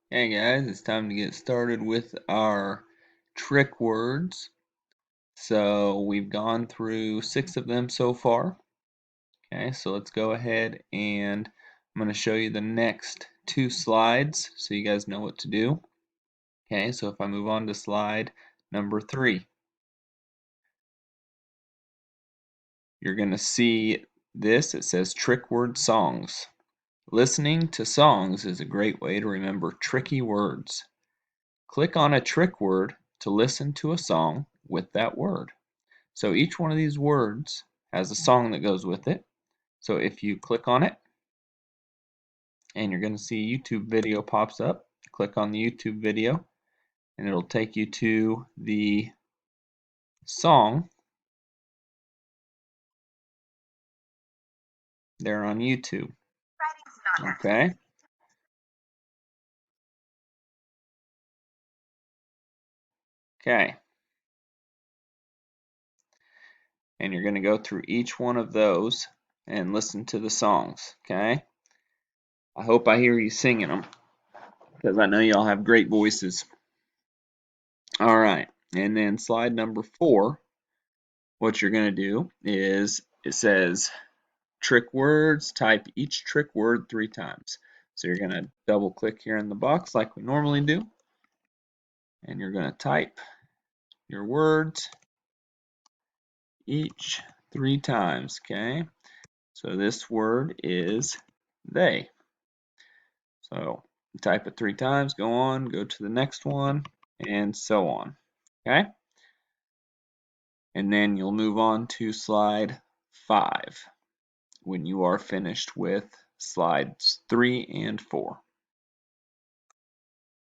Hey guys, it's time to get started with our trick words. So we've gone through 6 of them so far. Okay, so let's go ahead and I'm going to show you the next 2 slides so you guys know what to do. Okay, so if I move on to slide number 3, you're going to see this. It says trick word songs. Listening to songs is a great way to remember tricky words. Click on a trick word to listen to a song with that word. So each one of these words has a song that goes with it. So if you click on it and you're going to see a YouTube video pops up, click on the YouTube video and it'll take you to the song there on YouTube. Okay. Okay. And you're going to go through each one of those and listen to the songs. Okay. I hope I hear you singing them because I know y'all have great voices. All right. And then slide number 4, what you're going to do is it says trick words, type each trick word 3 times. So you're going to double click here in the box like we normally do, and you're going to type your words each 3 times, okay? So this word is they. So type it 3 times, go on, go to the next one, and so on, okay? And then you'll move on to slide 5 when you are finished with slides 3 and 4.